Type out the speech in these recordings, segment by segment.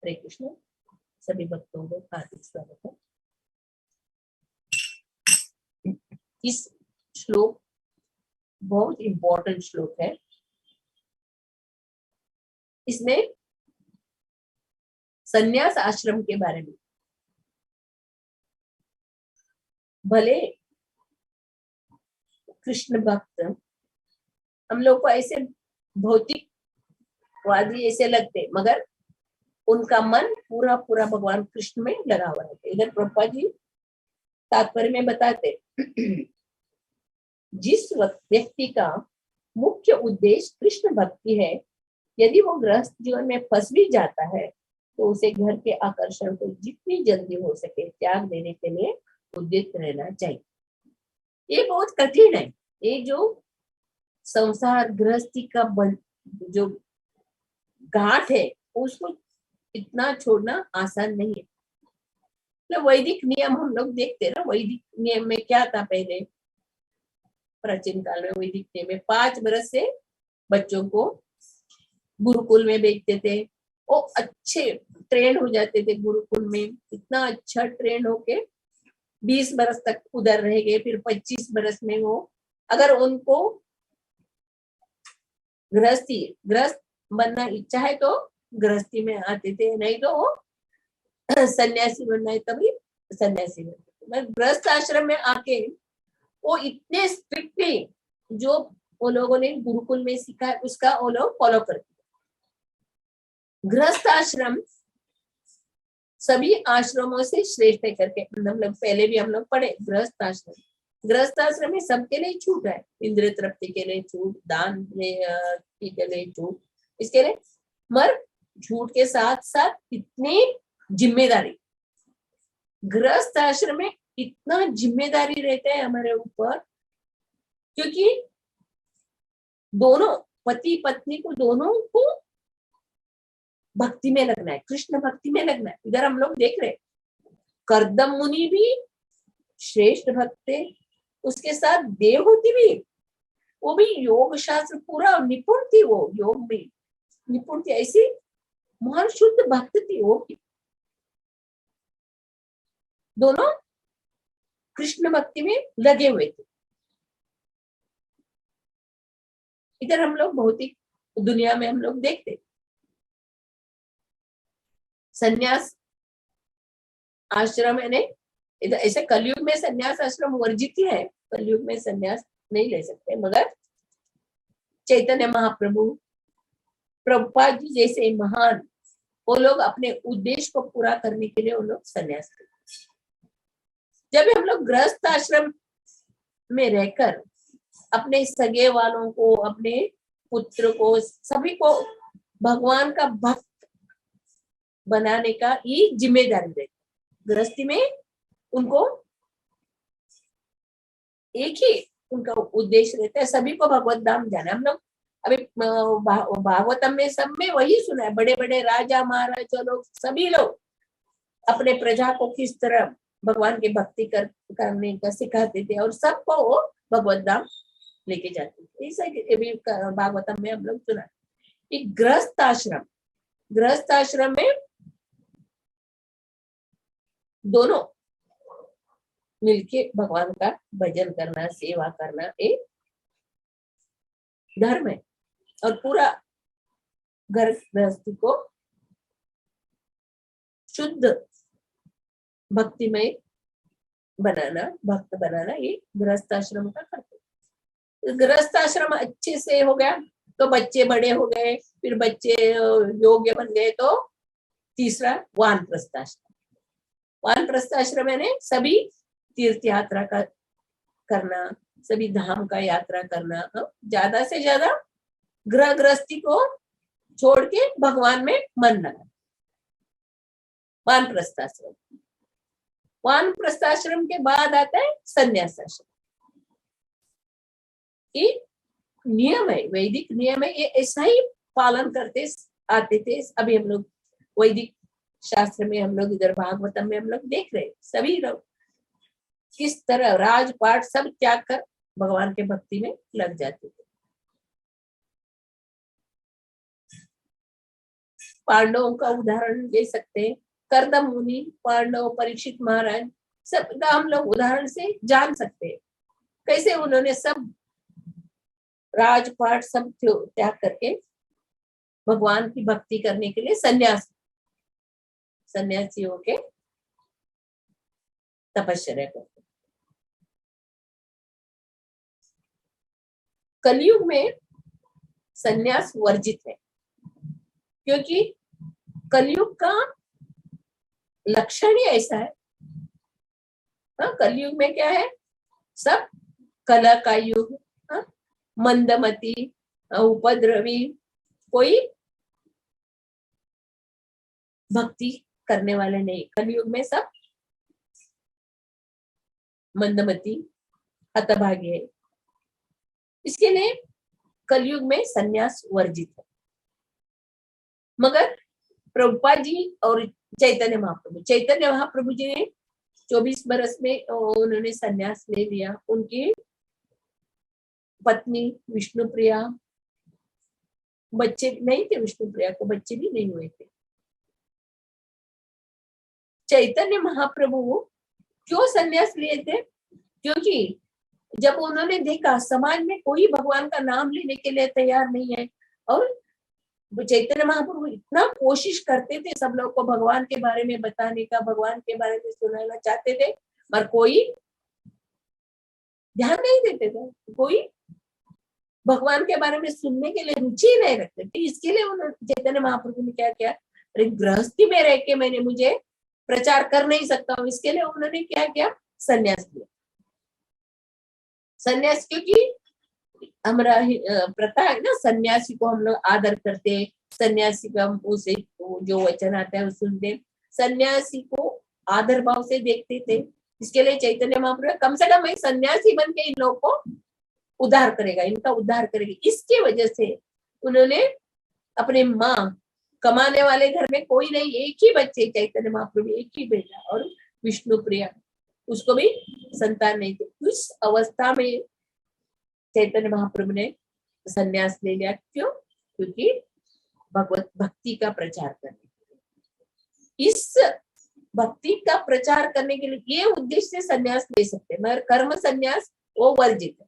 हरे कृष्ण। सभी भक्तों को हार्दिक स्वागत है। इस श्लोक बहुत इंपॉर्टेंट श्लोक है। इसमें संन्यास आश्रम के बारे में, भले कृष्ण भक्त हम लोग को ऐसे भौतिकवादी ऐसे लगते, मगर उनका मन पूरा पूरा भगवान कृष्ण में लगा हुआ है। इधर प्रभुपाद जी तात्पर्य में बताते, जिस व्यक्ति का मुख्य उद्देश्य कृष्ण भक्ति है, यदि वो गृहस्थ जीवन में फंस भी जाता है तो उसे घर के आकर्षण को जितनी जल्दी हो सके त्याग देने के लिए उद्यत रहना चाहिए। ये बहुत कठिन है। ये जो संसार गृहस्थी का जो घाट है उसको इतना छोड़ना आसान नहीं है। तो वैदिक नियम हम लोग देखते ना, वैदिक नियम में क्या था पहले प्राचीन काल में? वैदिक नियम में 5 वर्ष से बच्चों को गुरुकुल में भेजते थे। वो अच्छे ट्रेन हो जाते थे गुरुकुल में, इतना अच्छा ट्रेन होके 20 वर्ष तक उधर रह गए। फिर 25 वर्ष में वो अगर उनको गृहस्थ बनना इच्छा है तो गृहस्थी में आते थे, नहीं तो वो सन्यासी बनना है तभी सन्यासी बनते थे। गृहस्थ आश्रम में आके वो इतने स्ट्रिक्टली जो वो लोगों ने गुरुकुल में सीखा है उसका वो लोग फॉलो करते। गृहस्थ आश्रम सभी आश्रमों से श्रेष्ठ है करके हम लोग पहले भी हम लोग पढ़े। गृहस्थ आश्रम में सबके लिए छूट है, इंद्रिय तृप्ति के लिए छूट, दान के लिए छूट, इसके लिए मर झूठ के साथ साथ इतनी जिम्मेदारी। गृहस्थ आश्रम में इतना जिम्मेदारी रहता है हमारे ऊपर, क्योंकि दोनों पति पत्नी को दोनों को भक्ति में लगना है, कृष्ण भक्ति में लगना है। इधर हम लोग देख रहे कर्दम मुनि भी श्रेष्ठ भक्त थे, उसके साथ देवहूति भी, वो भी योग शास्त्र पूरा निपुण थी, वो योग में निपुण थी, ऐसी महान शुद्ध भक्त थी वो भी। दोनों कृष्ण भक्ति में लगे हुए थे। इधर हम लोग भौतिक दुनिया में हम लोग देखते संन्यास आश्रम है, इधर ऐसे कलयुग में संन्यास आश्रम वर्जित ही है, कलयुग में संन्यास नहीं ले सकते। मगर चैतन्य महाप्रभु, प्रभुपाद जी जैसे महान, वो लोग अपने उद्देश्य को पूरा करने के लिए वो लोग संन्यास करते। जब हम लोग गृहस्थ आश्रम में रहकर अपने सगे वालों को, अपने पुत्र को, सभी को भगवान का भक्त बनाने का ये जिम्मेदारी रहती है। गृहस्थी में उनको एक ही उनका उद्देश्य रहता है, सभी को भगवत धाम जाना। हम लोग अभी भागवतम में सब में वही सुना है, बड़े बड़े राजा महाराजा लोग सभी लोग अपने प्रजा को किस तरह भगवान की भक्ति करने का सिखाते थे और सबको वो भगवत धाम लेके जाते थे। ऐसा भागवतम में हम लोग सुना। एक गृहस्थ आश्रम में दोनों मिलके भगवान का भजन करना, सेवा करना एक धर्म है, और पूरा घर गृहस्थी को शुद्ध भक्तिमय बनाना, भक्त बनाना, ये गृहस्थ आश्रम का कर्तव्य। गृहस्थ आश्रम अच्छे से हो गया तो बच्चे बड़े हो गए, फिर बच्चे योग्य बन गए तो तीसरा वानप्रस्थ आश्रम। वानप्रस्थ आश्रम है सभी तीर्थ यात्रा का करना, सभी धाम का यात्रा करना, ज्यादा से ज्यादा गृहस्थी को छोड़ के भगवान में मन लगा। वानप्रस्थ आश्रम, वानप्रस्थ आश्रम के बाद आता है संन्यास आश्रम। ये नियम है, वैदिक नियम है, ये ऐसा ही पालन करते आते थे। अभी हम लोग वैदिक शास्त्र में हम लोग इधर भागवतम में हम लोग देख रहे सभी लोग किस तरह राजपाट सब त्याग कर भगवान के भक्ति में लग जाते थे। पांडवों का उदाहरण दे सकते हैं, कर्दम मुनि, पांडव, परीक्षित महाराज, सबका हम लोग उदाहरण से जान सकते हैं कैसे उन्होंने सब राजपाट सब त्याग करके भगवान की भक्ति करने के लिए सन्यासी होके तपस्या करते। कलयुग में सन्यास वर्जित है, क्योंकि कलयुग का लक्षण ही ऐसा है। हाँ, कलयुग में क्या है, सब कला का युग, हाँ, मंदमती, उपद्रवी, कोई भक्ति करने वाले नहीं। कलयुग में सब मंदमती, हतभागी है। इसके लिए कलयुग में सन्यास वर्जित है। मगर प्रभुपाद जी और चैतन्य महाप्रभु जी ने 24 बरस में उन्होंने सन्यास ले लिया। उनकी पत्नी विष्णुप्रिया, बच्चे नहीं थे, विष्णुप्रिया को बच्चे भी नहीं हुए थे। चैतन्य महाप्रभु क्यों सन्यास लिए थे? क्योंकि जब उन्होंने देखा समाज में कोई भगवान का नाम लेने के लिए तैयार नहीं है, और चैतन्य महाप्रभु इतना कोशिश करते थे सब लोग को भगवान के बारे में बताने का, भगवान के बारे में सुनाना चाहते थे, पर कोई ध्यान नहीं देते थे, कोई भगवान के बारे में सुनने के लिए रुचि नहीं रखते थे। इसके लिए उन्होंने चैतन्य महाप्रभु ने क्या किया, अरे गृहस्थी में रह के मैंने मुझे प्रचार कर नहीं सकता हूँ, इसके लिए उन्होंने क्या किया, सन्यास लिया। सन्यास, क्योंकि हमारा प्रथा है ना, सन्यासी को हम लोग आदर करते, सन्यासी का उसे जो वचन आता है वो सुनते, सन्यासी को आदर भाव से देखते थे। इसके लिए चैतन्य महाप्रभु कम से कम एक सन्यासी बन के इन लोगों को उद्धार करेगा, इनका उद्धार करेगा। इसकी वजह से उन्होंने अपने माँ, कमाने वाले घर में कोई नहीं, एक ही बच्चे चैतन्य महाप्रभु, एक ही बेटा, और विष्णु प्रिया, उसको भी संतान नहीं थे। उस अवस्था में चैतन्य महाप्रभु ने सन्यास ले लिया। क्यों? क्योंकि भगवत भक्ति का प्रचार करने के लिए, इस भक्ति का प्रचार करने के लिए ये उद्देश्य से सन्यास ले सकते हैं, मगर कर्म सन्यास वो वर्जित है।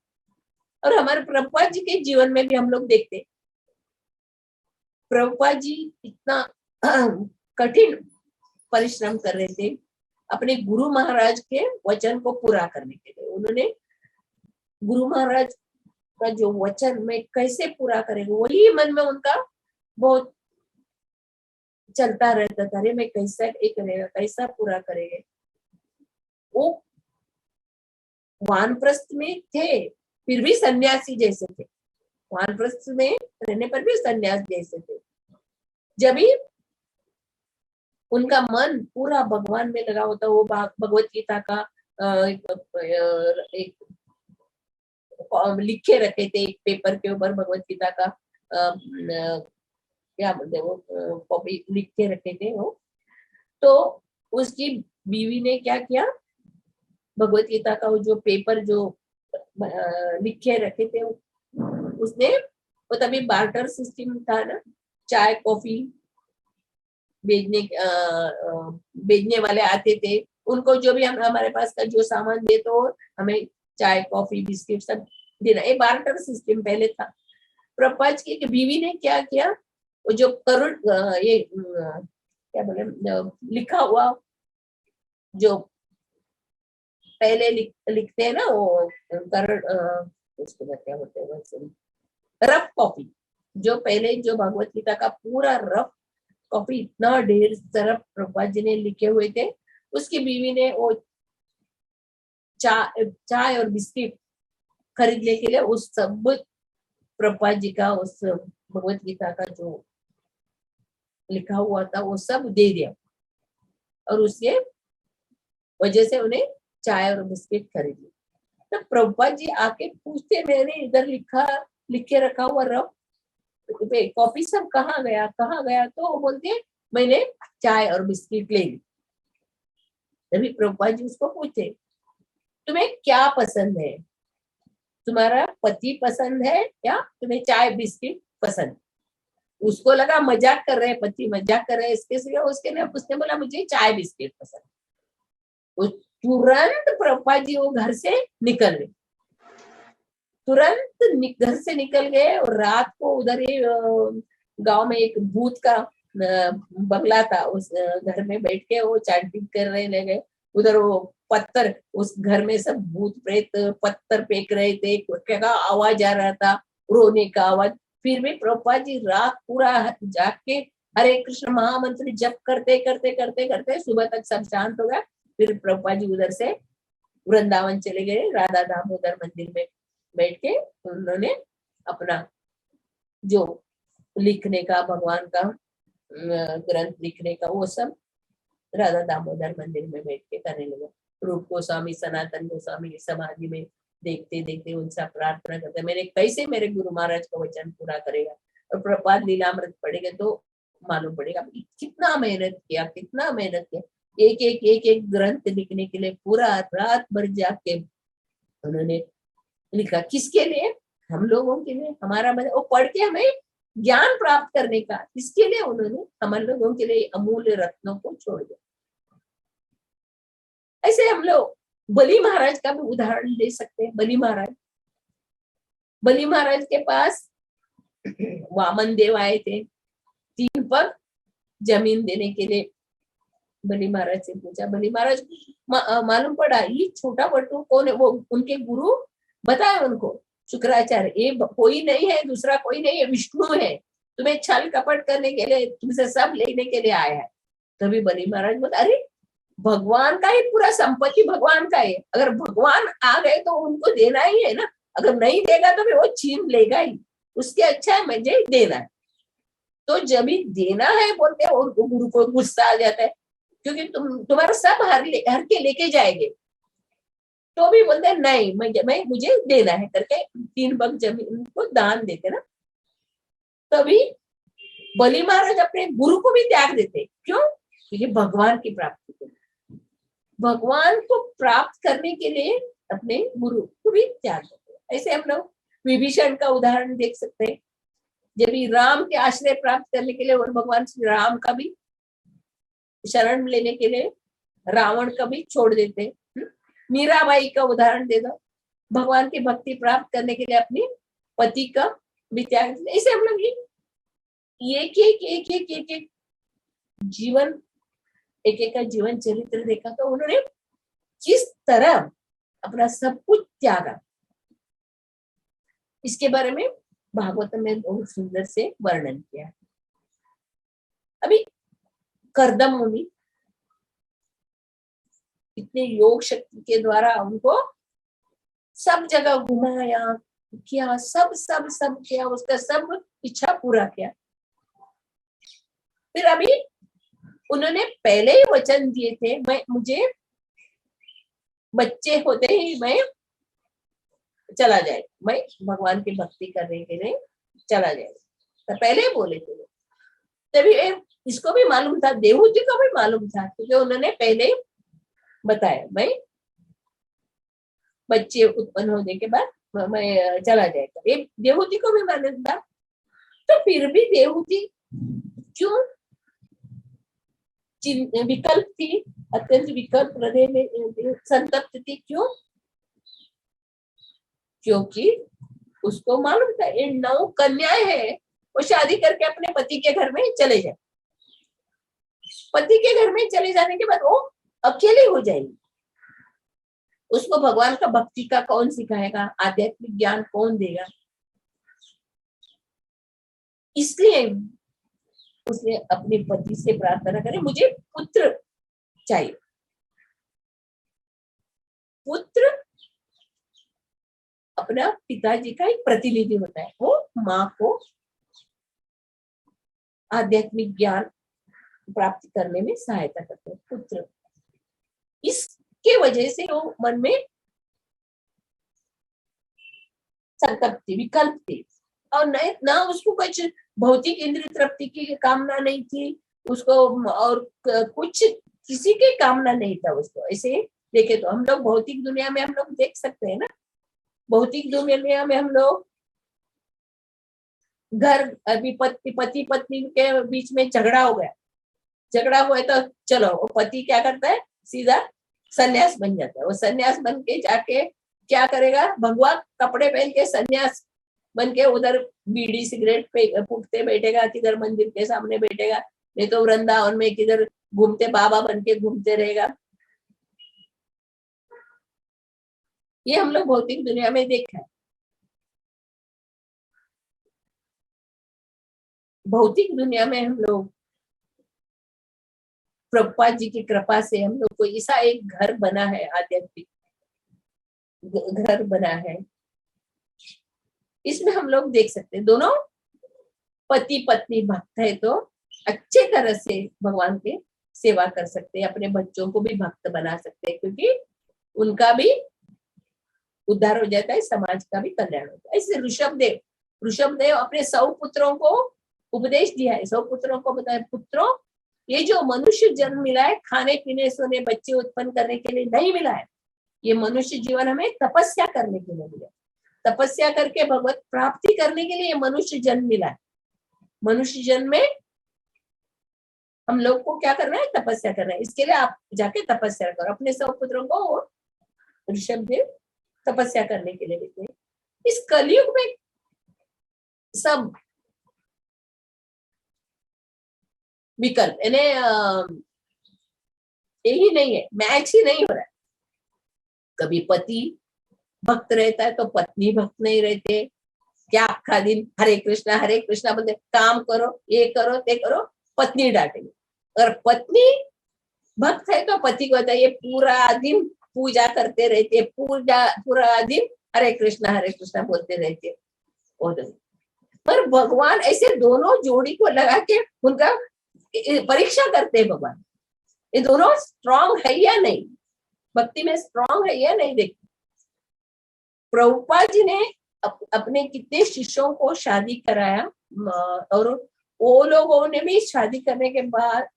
और हमारे प्रभुपाद जी के जीवन में भी हम लोग देखते हैं, प्रभुपाद जी इतना कठिन परिश्रम कर रहे थे अपने गुरु महाराज के वचन को पूरा करने के लिए। उन्होंने गुरु महाराज का जो वचन मैं कैसे पूरा करेंगे, वही मन में उनका बहुत चलता रहता था, अरे मैं कैसा एक करेगा, कैसा पूरा करेंगे। वो वानप्रस्थ में थे फिर भी सन्यासी जैसे थे, वानप्रस्थ में रहने पर भी सन्यास जैसे थे। जब भी उनका मन पूरा भगवान में लगा होता, वो भगवत गीता का एक लिखे रखे थे, एक पेपर के ऊपर भगवत गीता का क्या बोलते वो कॉपी लिख के रखे थे वो। तो उसकी बीवी ने क्या किया, भगवत गीता का वो जो पेपर जो लिखे रखे थे, उसने, वो तभी बार्टर सिस्टम था ना, चाय कॉफी बेचने वाले आते थे, उनको जो भी हम हमारे पास का जो सामान दे तो हमें चाय कॉफी बिस्किट सब देना, ये बार्टर सिस्टम पहले था। प्रभुपाद की बीवी ने क्या किया, वो जो करुण ये क्या बोले लिखा हुआ जो पहले लिखते हैं ना, वो करुण उसको क्या बोलते हैं, रफ कॉपी, जो पहले जो भगवत गीता का पूरा रफ कॉपी इतना ढेर सारा प्रभुपाद जी ने लिखे हुए थे, उसकी बीवी ने वो चाय और बिस्किट खरीदने के लिए उस सब प्रभुपाद जी का उस भगवत गीता का जो लिखा हुआ था वो सब दे दिया, और उसके वजह से उन्हें चाय और बिस्किट खरीद लिया। तो प्रभुपाद जी आके पूछते, मैंने इधर लिख के रखा हुआ रफ कॉपी सब कहाँ गया, तो वो बोलते मैंने चाय और बिस्किट ले ली। तभी प्रभुपाद जी उसको पूछे, तुम्हें क्या पसंद है, तुम्हारा पति पसंद है या तुम्हें चाय बिस्किट पसंद? उसको लगा मजाक कर रहे, पति मजाक कर रहे इसके से, उसने बोला मुझे चाय बिस्किट पसंद। वो तुरंत प्रभुपाद जी वो घर से निकल गए, तुरंत घर से निकल गए। और रात को उधर ही गांव में एक भूत का बंगला था, उस घर में बैठ के वो चैंटिंग कर रहे लगे। उधर वो पत्थर, उस घर में सब भूत प्रेत पत्थर फेंक रहे थे, क्या आवाज आ रहा था, रोने का आवाज। फिर भी प्रभुपाद जी रात पूरा जाग के हरे कृष्ण महामंत्र जप करते करते करते करते सुबह तक सब शांत हो गया। फिर प्रभुपाद जी उधर से वृंदावन चले गए, राधा दामोदर मंदिर में बैठ के उन्होंने अपना जो लिखने का, भगवान का ग्रंथ लिखने का, वो सब राधा दामोदर मंदिर में बैठ के करने लगे। रूप गोस्वामी, सनातन गोस्वामी समाधि में देखते देखते उनसे प्रार्थना करते, मैंने कैसे मेरे गुरु महाराज का वचन पूरा करेगा। और प्रपात लीलामृत पढ़ेगा तो मालूम पड़ेगा कितना मेहनत किया, कितना मेहनत किया। एक ग्रंथ लिखने के लिए पूरा रात भर जाग के उन्होंने लिखा। किसके लिए? हम लोगों के लिए, हमारा मतलब वो पढ़ के हमें ज्ञान प्राप्त करने का, इसके लिए उन्होंने हम लोगों के लिए अमूल्य रत्नों को छोड़ दिया। ऐसे हम लोग बलि महाराज का भी उदाहरण दे सकते हैं। बलि महाराज के पास वामन देव आए थे 3 पग जमीन देने के लिए। बलि महाराज से पूछा, बलि महाराज मालूम पड़ा ये छोटा बटू कौन है? वो उनके गुरु बताए उनको, शुक्राचार्य, ये कोई नहीं है, दूसरा कोई नहीं है, विष्णु है, तुम्हें छल कपट करने के लिए, तुमसे सब लेने के लिए आया है। तभी बलि महाराज बोला, अरे भगवान का ही पूरा संपत्ति भगवान का है, अगर भगवान आ गए तो उनको देना ही है ना, अगर नहीं देगा तो फिर वो छीन लेगा ही, उसके अच्छा है मुझे देना है। तो जब भी देना है बोलते हैं, और गुरु को गुस्सा आ जाता है, क्योंकि तुम्हारा सब हर के लेके जाएंगे। तो भी बोलते हैं नहीं, मैं मुझे देना है करके 3 पग जमीन को दान देते ना। तभी बलि महाराज अपने गुरु को भी त्याग देते। क्यों? क्योंकि भगवान की प्राप्ति के लिए, भगवान को प्राप्त करने के लिए अपने गुरु को भी त्याग देते। ऐसे हम लोग विभीषण का उदाहरण देख सकते हैं। जब राम के आश्रय प्राप्त करने के लिए और भगवान श्री राम का भी शरण लेने के लिए रावण का भी छोड़ देते। मीराबाई का उदाहरण दे दो, भगवान की भक्ति प्राप्त करने के लिए अपनी पति का भी त्याग देते। ऐसे हम लोग एक जीवन, एक का जीवन चरित्र देखा तो उन्होंने किस तरह अपना सब कुछ त्यागा, इसके बारे में भागवत में बहुत सुंदर से वर्णन किया। अभी कर्दम मुनि इतने योग शक्ति के द्वारा उनको सब जगह घुमाया किया, सब सब सब किया, उसका सब इच्छा पूरा किया। फिर अभी उन्होंने पहले ही वचन दिए थे, मुझे बच्चे होते ही मैं चला जाए, मैं भगवान की भक्ति करने के लिए चला जाए, तो पहले ही बोले थे। तभी इसको भी मालूम था, देवहूति को भी मालूम था, क्योंकि उन्होंने पहले ही बताया मैं बच्चे उत्पन्न होने के बाद मैं चला जाएगा, ये देवहूति को भी मालूम था। तो फिर भी देवहूति क्यों विकल्प थी, अत्यंत विकल्प हृदय में संतप्त थी। क्यों? क्योंकि उसको मालूम था ये 9 कन्याएं हैं, वो शादी करके अपने पति के घर में चले जाए, पति के घर में चले जाने के बाद वो अकेले हो जाएगी। उसको भगवान का भक्ति का कौन सिखाएगा, आध्यात्मिक ज्ञान कौन देगा? इसलिए उसने अपने पति से प्रार्थना करी, मुझे पुत्र चाहिए। पुत्र अपना पिताजी का एक प्रतिनिधि होता है, वो माँ को आध्यात्मिक ज्ञान प्राप्त करने में सहायता करते हैं, पुत्र। इसके वजह से वो मन में संकल्प थी, विकल्प थी, और ना उसको कुछ भौतिक इंद्रिय तृप्ति की कामना नहीं थी उसको, और कुछ किसी की कामना नहीं था उसको। ऐसे देखे तो हम लोग भौतिक दुनिया में हम लोग देख सकते हैं ना, भौतिक दुनिया में हम लोग घर अभी पति पत्नी के बीच में झगड़ा हो गया, झगड़ा हुआ है तो चलो वो पति क्या करता है, सीधा सन्यास बन जाता है। वो सन्यास बन के जाके क्या करेगा, भगवा कपड़े पहन के सन्यास बन के उधर बीड़ी सिगरेट पे फूकते बैठेगा, किधर मंदिर के सामने बैठेगा, नहीं तो वृंदावन में किधर घूमते बाबा बन के घूमते रहेगा। ये हम लोग भौतिक दुनिया में देखा है। भौतिक दुनिया में हम लोग प्रभुपाद जी की कृपा से हम लोग को ऐसा एक घर बना है, आध्यात्मिक घर बना है। इसमें हम लोग देख सकते हैं दोनों पति पत्नी भक्त है तो अच्छे तरह से भगवान के सेवा कर सकते हैं, अपने बच्चों को भी भक्त बना सकते हैं, क्योंकि उनका भी उद्धार हो जाता है, समाज का भी कल्याण होता है। इससे ऋषभ देव अपने 100 पुत्रों को उपदेश दिया है। 100 पुत्रों को बताया, पुत्रों ये जो मनुष्य जन्म मिला है खाने पीने सोने बच्चे उत्पन्न करने के लिए नहीं मिला है, ये मनुष्य जीवन हमें तपस्या करने के लिए मिला, तपस्या करके भगवत प्राप्ति करने के लिए मनुष्य जन्म मिला है। मनुष्य जन्म में हम लोग को क्या करना है, तपस्या करना है। इसके लिए आप जाके तपस्या करो। अपने 100 पुत्रों को ऋषभ देव तपस्या करने के लिए देते हैं। इस कलयुग में सब विकल्प यही नहीं है, मैच ही नहीं हो रहा है। कभी पति भक्त रहता है तो पत्नी भक्त नहीं रहते, क्या आखा दिन हरे कृष्णा बोलते, काम करो ये करो ते करो, पत्नी डांटेगी। अगर पत्नी भक्त है तो पति को होता है ये पूरा दिन पूजा करते रहते, पूरा दिन हरे कृष्णा बोलते रहते। पर भगवान ऐसे दोनों जोड़ी को लगा के उनका परीक्षा करते हैं भगवान, ये दोनों स्ट्रांग है या नहीं, भक्ति में स्ट्रांग है या नहीं। देखते प्रभुपाद जी ने अपने कितने शिष्यों को शादी कराया, और वो लोगों ने भी शादी करने के बाद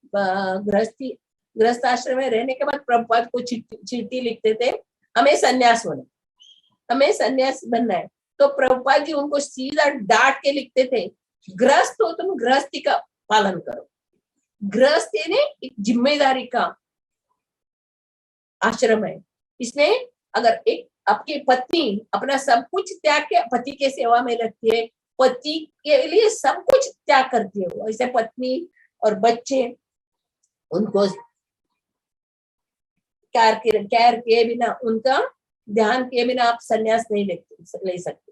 गृहस्थ आश्रम में रहने के बाद प्रभुपाद को चिट्ठी लिखते थे, हमें सन्यास होना, हमें सन्यास बनना है। तो प्रभुपाद जी उनको सीधा डांट के लिखते थे, गृहस्थ हो तुम गृहस्थी का पालन करो। गृहस्थ ने एक जिम्मेदारी का आश्रम है। इसमें अगर एक आपकी पत्नी अपना सब कुछ त्याग के पति के सेवा में रखती है, पति के लिए सब कुछ त्याग करती है, वैसे पत्नी और बच्चे उनको केयर किए बिना, उनका ध्यान किए बिना आप संन्यास नहीं ले सकते।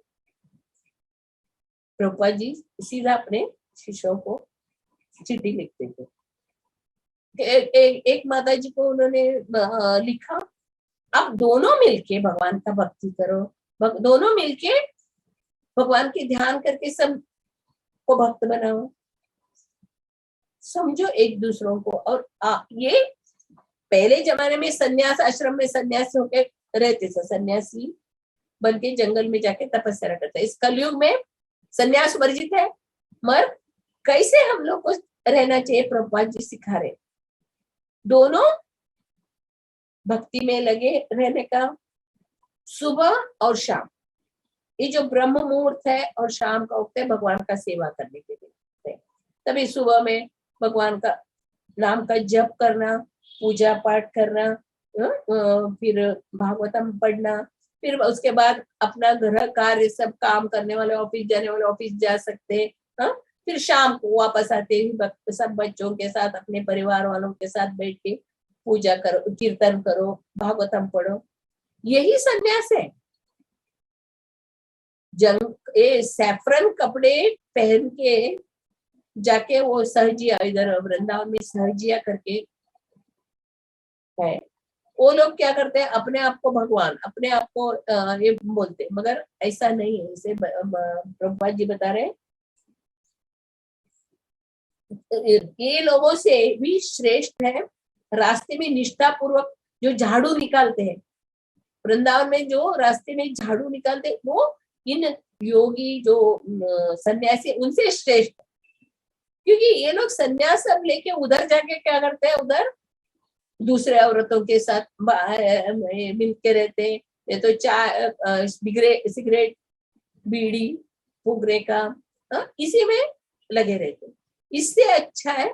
प्रभुपाद जी सीधा अपने शिष्यों को चिट्ठी लिखते थे। एक माता जी को उन्होंने लिखा, आप दोनों मिलके भगवान का भक्ति करो, दोनों मिलके भगवान की ध्यान करके सब को भक्त बनाओ, समझो एक दूसरों को। और ये पहले जमाने में सन्यास आश्रम में सन्यासी होके रहते थे, सन्यासी बन के जंगल में जाके तपस्या करते। इस कलयुग में सन्यास वर्जित है, मगर कैसे हम लोग को रहना चाहिए प्रभुपाद जी सिखा रहे। दोनों भक्ति में लगे रहने का, सुबह और शाम, ये जो ब्रह्म मुहूर्त है और शाम का वक्त है भगवान का सेवा करने के लिए। तभी सुबह में भगवान का नाम का जप करना, पूजा पाठ करना, फिर भागवतम पढ़ना, फिर उसके बाद अपना घर कार्य सब काम करने वाले ऑफिस जाने वाले ऑफिस जा सकते हैं। फिर शाम को वापस आते ही सब बच्चों के साथ अपने परिवार वालों के साथ बैठ के पूजा करो, कीर्तन करो, भागवतम पढ़ो, यही संन्यास है। सैफरन कपड़े पहन के जाके वो सहजिया, इधर वृंदावन में सहजिया करके है, वो लोग क्या करते हैं, अपने आप को भगवान, अपने आप को ये बोलते हैं, मगर ऐसा नहीं है। इसे प्रभुपाद जी बता रहे, ये लोगों से भी श्रेष्ठ है रास्ते में निष्ठा पूर्वक जो झाड़ू निकालते हैं। वृंदावन में जो रास्ते में झाड़ू निकालते, वो इन योगी जो सन्यासी उनसे श्रेष्ठ, क्योंकि ये लोग सन्यास सब लेके उधर जाके क्या करते हैं, उधर दूसरे औरतों के साथ मिलके रहते हैं, ये तो चाय सिगरेट बीड़ी फूकने का, इसी में लगे रहते। इससे अच्छा है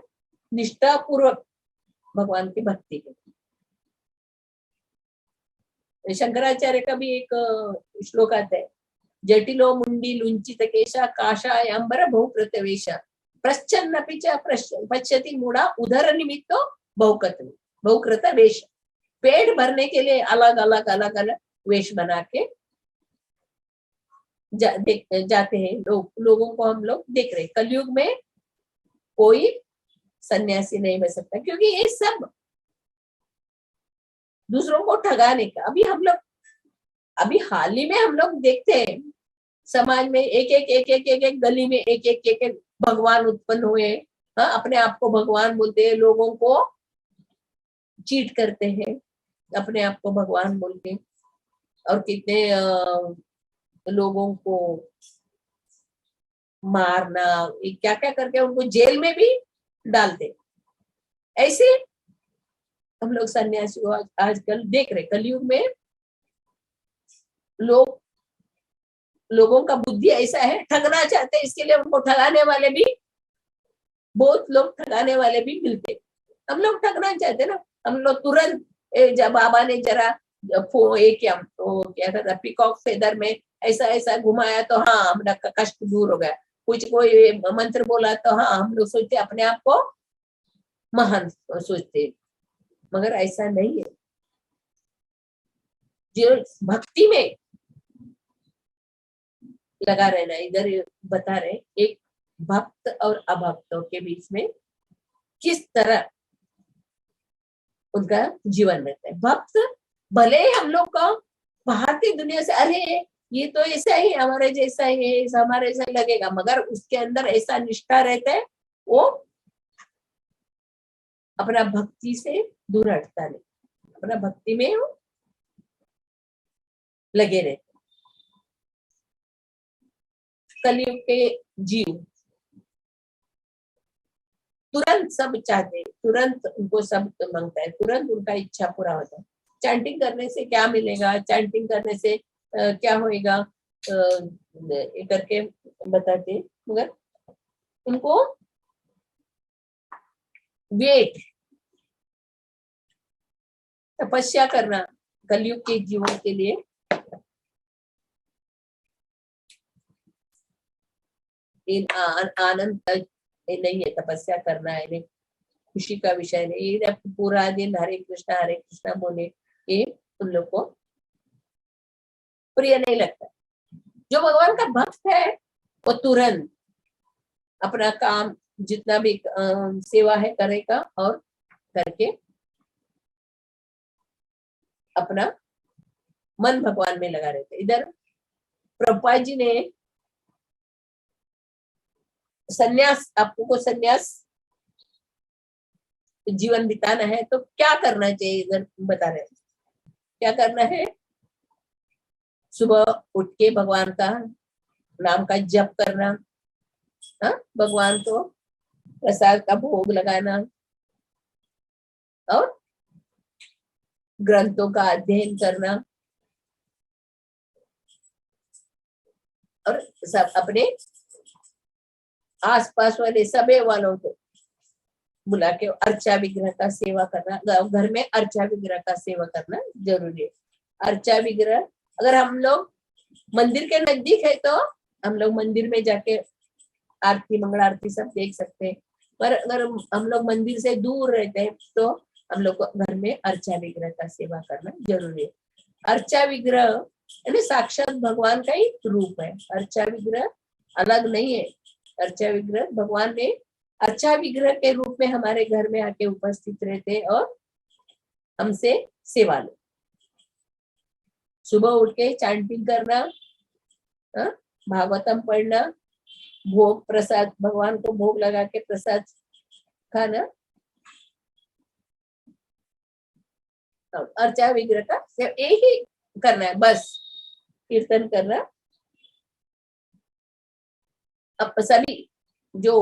निष्ठा पूर्वक भगवान की भक्ति करनी। शंकराचार्य का भी एक श्लोक आता है, जटिलो मुंडी लुंचित केशा काशाय अंबर बहुकृतवेश प्रच्छन्न पिच पश्यति मूढ़ा उदर निमित्तो बहुकृत वेश। पेट भरने के लिए अलग अलग वेश बना के जाते हैं लोगों को हम लोग देख रहे। कलयुग में कोई सन्यासी नहीं बन सकता, क्योंकि ये सब दूसरों को ठगाने का। अभी हाल ही में हम लोग देखते हैं समाज में एक गली में एक भगवान उत्पन्न हुए। अपने आप को भगवान बोलते हैं, लोगों को चीट करते हैं अपने आप को भगवान बोल के, और कितने लोगों को मारना, क्या क्या करके उनको जेल में भी डालते। ऐसे हम लोग सन्यासी को आजकल देख रहे। कलयुग में लोगों का बुद्धि ऐसा है, ठगना चाहते हैं, इसके लिए उनको ठगाने वाले भी, बहुत लोग ठगाने वाले भी मिलते। हम लोग ठगना चाहते ना, हम लोग तुरंत जब बाबा ने जरा क्या था पिकॉक फेदर में ऐसा ऐसा घुमाया तो हाँ हमारा कष्ट दूर हो गया। कुछ कोई मंत्र बोला तो हाँ हम लोग सोचते अपने आप को महान सोचते, मगर ऐसा नहीं है। जो भक्ति में लगा रहना, इधर बता रहे एक भक्त और अभक्तों के बीच में किस तरह उनका जीवन रहता है। भक्त भले ही हम लोग को बाहर की दुनिया से अरे ये तो ऐसा ही हमारे जैसा ही है, हमारे जैसा लगेगा, मगर उसके अंदर ऐसा निष्ठा रहता है, वो अपना भक्ति से दूर हटता नहीं, अपना भक्ति में लगे रहते। कलयुग के जीव तुरंत सब चाहते, तुरंत उनको सब मांगता है, तुरंत उनका इच्छा पूरा होता है। चैंटिंग करने से क्या मिलेगा, चैंटिंग करने से क्या होएगा करके बताते, मगर उनको वेट तपस्या करना कलयुग के जीवन के लिए आनंद नहीं है। तपस्या करना है खुशी का विषय नहीं। ये पूरा दिन हरे कृष्णा बोले ये उन लोग को प्रिय नहीं लगता। जो भगवान का भक्त है वो तुरंत अपना काम जितना भी सेवा है करेगा और करके अपना मन भगवान में लगा रहता है। इधर प्रभुपाद जी ने सन्यास, आपको सन्यास जीवन बिताना है तो क्या करना चाहिए, इधर बता रहे हैं क्या करना है। सुबह उठ के भगवान का नाम का जप करना, भगवान को प्रसाद का भोग लगाना और ग्रंथों का अध्ययन करना, और सब अपने आसपास वाले सभी वालों को बुला के अर्चा विग्रह का सेवा करना। घर में अर्चा विग्रह का सेवा करना जरूरी है। अर्चा विग्रह अगर हम लोग मंदिर के नजदीक है तो हम लोग मंदिर में जाके आरती मंगल आरती सब देख सकते हैं, पर अगर हम लोग मंदिर से दूर रहते हैं तो हम लोग को घर में अर्चा विग्रह का सेवा करना जरूरी है। अर्चा विग्रह यानी साक्षात भगवान का ही रूप है। अर्चा विग्रह अलग नहीं है। अर्चा विग्रह भगवान ने अर्चा विग्रह के रूप में हमारे घर में आके उपस्थित रहते और हमसे सेवा लो। सुबह उठ के चैंटिंग करना, भागवतम पढ़ना, भोग प्रसाद भगवान को भोग लगा के प्रसाद खाना, अर्चा विग्रह का सिर्फ यही करना है, बस कीर्तन करना। अब सभी जो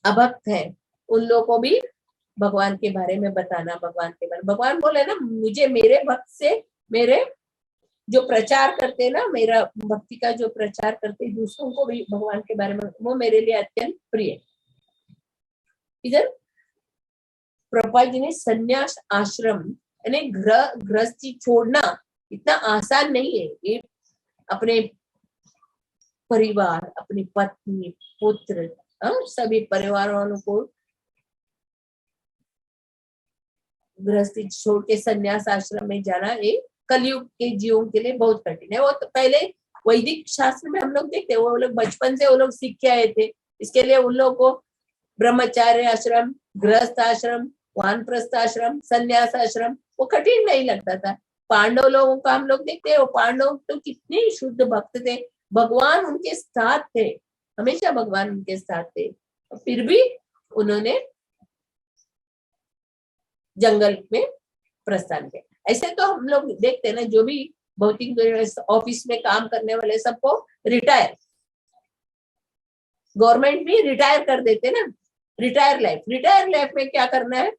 अभक्त है उन लोगों को भी भगवान के बारे में बताना। भगवान के बारे में भगवान बोले ना, मुझे मेरे भक्त से मेरे जो प्रचार करते हैं ना, मेरा भक्ति का जो प्रचार करते हैं दूसरों को भी भगवान के बारे में, वो मेरे लिए अत्यंत प्रिय है। इधर प्रभुपाद जी ने संन्यास आश्रम यानी गृहस्थी छोड़ना इतना आसान नहीं है। ये अपने परिवार, अपनी पत्नी, पुत्र, सभी परिवार वालों को गृहस्थी छोड़ के संन्यास आश्रम में जाना ये कलयुग के जीवों के लिए बहुत कठिन है। वो तो पहले वैदिक शास्त्र में हम लोग देखते हैं, वो लोग बचपन से वो लोग सीख के आए थे। इसके लिए उन लोगों को ब्रह्मचार्य आश्रम, गृहस्थ आश्रम, वानप्रस्थ आश्रम, संन्यास आश्रम वो कठिन नहीं लगता था। पांडव लोगों का हम लोग देखते हैं, वो पांडव तो कितने शुद्ध भक्त थे, भगवान उनके साथ थे, हमेशा भगवान उनके साथ थे, फिर भी उन्होंने जंगल में प्रस्थान किया। ऐसे तो हम लोग देखते हैं ना, जो भी भौतिक ऑफिस में काम करने वाले सबको रिटायर, गवर्नमेंट भी रिटायर कर देते ना। रिटायर लाइफ में क्या करना है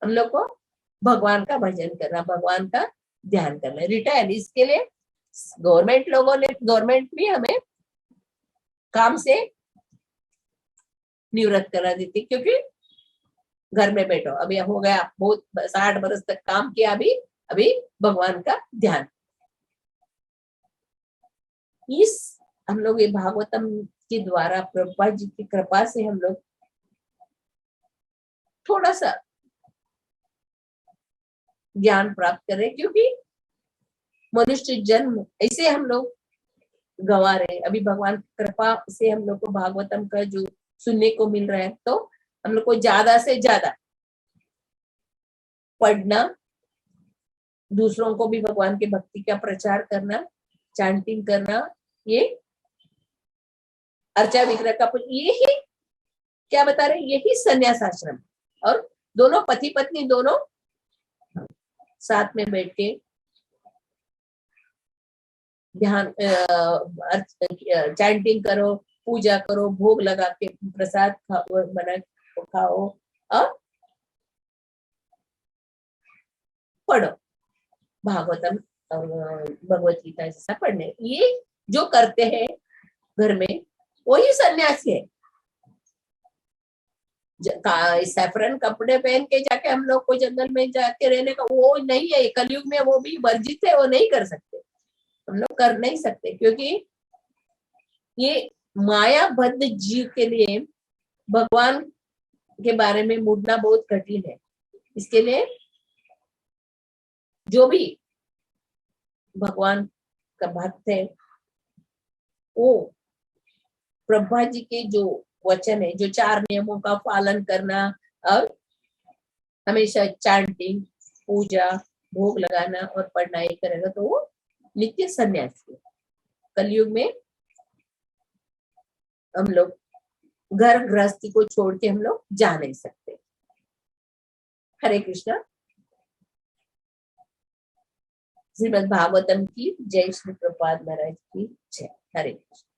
हम लोग को? भगवान का भजन करना, भगवान का ध्यान करना, रिटायर। इसके लिए गवर्नमेंट भी हमें काम से निवृत्त करा देती, क्योंकि घर में बैठो, अभी हो गया बहुत 60 बरस तक काम किया, अभी भगवान का ध्यान। इस हम लोग ये भागवतम के द्वारा प्रभुपाद जी की कृपा से हम लोग थोड़ा सा ज्ञान प्राप्त करें, क्योंकि मनुष्य जन्म ऐसे हम लोग गंवा रहे। अभी भगवान की कृपा से हम लोग को भागवतम का जो सुनने को मिल रहा है, तो हम लोग को ज्यादा से ज्यादा पढ़ना, दूसरों को भी भगवान के भक्ति का प्रचार करना, चैंटिंग करना, ये अर्चा विग्रह का यही क्या बता रहे, यही संन्यास आश्रम। और दोनों पति पत्नी दोनों साथ में बैठ के ध्यान चैंटिंग करो, पूजा करो, भोग लगा के प्रसाद बना खाओ और पढ़ो भागवतम, भगवत गीता जैसा पढ़ने। ये जो करते हैं घर में वही सन्यासी है। सैफरन कपड़े पहन के जाके हम लोग को जंगल में जाके रहने का वो नहीं है। कलयुग में वो भी वर्जित है, वो नहीं कर सकते, हम लोग कर नहीं सकते, क्योंकि ये मायाबद्ध जीव के लिए भगवान के बारे में मुड़ना बहुत कठिन है। इसके लिए जो भी भगवान का भक्त है वो प्रभा जी के जो वचन है, जो 4 नियमों का पालन करना और हमेशा चैंटिंग, पूजा, भोग लगाना और पढ़ना ही करेगा, तो वो नित्य सन्यासी है। कलयुग में हम लोग घर गृहस्थी को छोड़ के हम लोग जा नहीं सकते। हरे कृष्णा। श्रीमद् भागवतम की जय, श्री प्रभुपाद महाराज की जय। हरे कृष्ण।